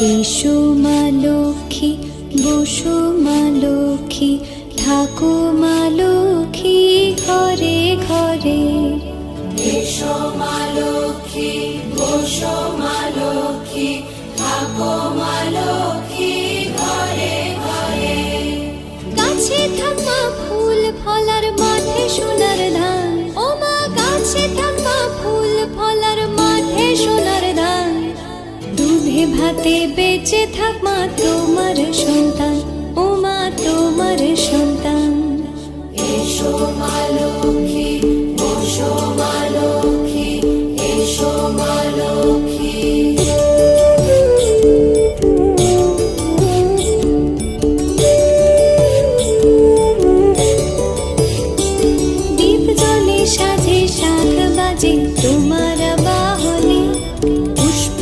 এসো মা লক্ষ্মী, বসো মা লক্ষ্মী, থাকো মা লক্ষ্মী ঘরে ঘরে। এসো মা লক্ষ্মী, বসো মা লক্ষ্মী, থাকো মা লক্ষ্মী ঘরে ঘরে। গাছে থাকা ফুল ফলার মাঠে সোনার ধান, ও মা গাছে থাকা ফুল ফলার মাঠে সোনার ধান। দুধে ভাতে বেঁচে থাক মা তোমার সন্তান, ও মা তোমার সন্তান। এসো মা লক্ষ্মী, বসো মা